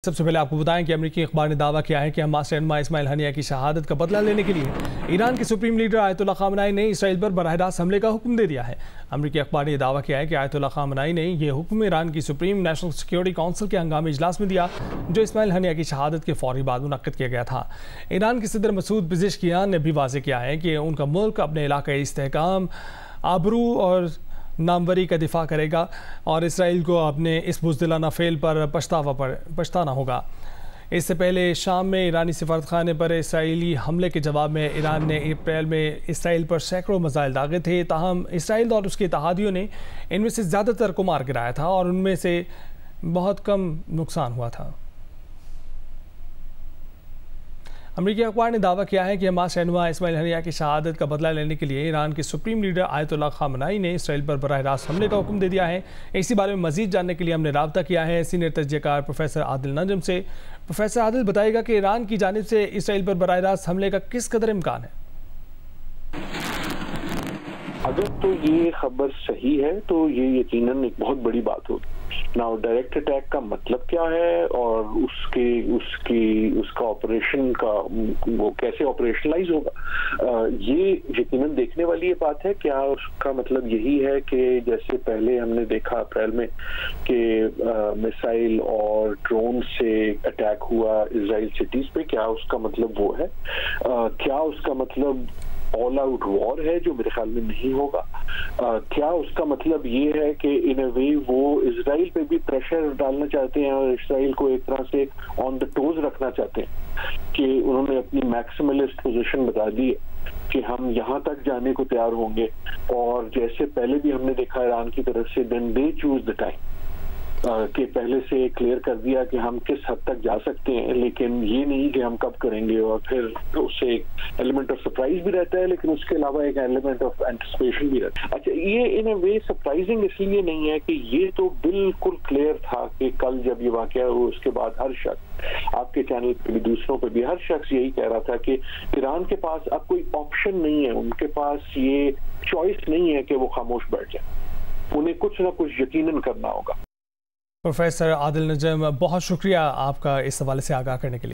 सबसे पहले आपको बताएं कि अमेरिकी अखबार ने दावा किया है कि हमास रहनुमा इस्माइल हनिया की शहादत का बदला लेने के लिए ईरान के सुप्रीम लीडर आयतुल्लाह खामनाई ने इसराइल पर बराह रास्त हमले का हुक्म दे दिया है। अमेरिकी अखबार ने यह दावा किया है कि आयतुल्लाह खामनाई ने यह हुक्म ईरान की सुप्रीम नेशनल सिक्योरिटी काउंसिल के हंगामी इजलास में दिया, जो इस्माइल हनिया की शहादत के फौरी बाद मुनक्किद किया गया था। ईरान के सदर मसूद पेज़ेश्कियान ने भी वाज़ेह किया है कि उनका मुल्क अपने इलाक़ाई इस्तेहकाम, आबरू और नामवरी का दिफा करेगा और इसराइल को अपने इस बुज़दिलाना फेल पर पछताना होगा। इससे पहले शाम में ईरानी सिफारतखाने पर इसराइली हमले के जवाब में ईरान ने अप्रैल में इसराइल पर सैकड़ों मिसाइल दागे थे। ताहम इसराइल और उसके इत्तेहादियों ने इनमें से ज़्यादातर को मार गिराया था और उनमें से बहुत कम नुकसान हुआ था। अमेरिकी अखबार ने दावा किया है कि हमास रहनुमा इस्माइल हनिया की शहादत का बदला लेने के लिए ईरान के सुप्रीम लीडर आयतुल्लाह खामनाई ने इसराइल पर बराह रास्त हमले का हुक्म दे दिया है। इसी बारे में मजीद जानने के लिए हमने राब्ता किया है सीनियर तजज़ियाकार प्रोफेसर आदिल नजम से। प्रोफेसर आदिल, बताइएगा कि ईरान की जानिब से इसराइल पर बराह रास्त हमले का किस कदर इम्कान है? अगर तो ये खबर सही है तो ये यकीनन एक बहुत बड़ी बात होगी। नाउ डायरेक्ट अटैक का मतलब क्या है और उसका ऑपरेशन का वो कैसे ऑपरेशनलाइज होगा, ये यकीनन देखने वाली ये बात है। क्या उसका मतलब यही है कि जैसे पहले हमने देखा अप्रैल में कि मिसाइल और ड्रोन से अटैक हुआ इजराइल सिटीज पे, क्या उसका मतलब वो है? क्या उसका मतलब ऑल आउट वॉर है, जो मेरे ख्याल में नहीं होगा? क्या उसका मतलब ये है कि इन अ वे वो इजराइल पे भी प्रेशर डालना चाहते हैं और इसराइल को एक तरह से ऑन द टोज रखना चाहते हैं कि उन्होंने अपनी मैक्सिमलिस्ट पोजीशन बता दी है कि हम यहाँ तक जाने को तैयार होंगे, और जैसे पहले भी हमने देखा ईरान की तरफ से, then they choose the time कि पहले से क्लियर कर दिया कि हम किस हद तक जा सकते हैं, लेकिन ये नहीं कि हम कब करेंगे। और फिर उससे एक एलिमेंट ऑफ सरप्राइज भी रहता है, लेकिन उसके अलावा एक एलिमेंट ऑफ एंटिसिपेशन भी रहता है। अच्छा, ये इन अ वे सरप्राइजिंग इसलिए नहीं है कि ये तो बिल्कुल क्लियर था कि कल जब ये वाकया हुआ उसके बाद हर शख्स, आपके चैनल पे भी दूसरों पे भी, हर शख्स यही कह रहा था कि ईरान के पास अब कोई ऑप्शन नहीं है, उनके पास ये चॉइस नहीं है कि वो खामोश बैठ जाए, उन्हें कुछ ना कुछ यकीनन करना होगा। प्रोफेसर आदिल नजम, बहुत शुक्रिया आपका इस हवाले से आगाह करने के लिए।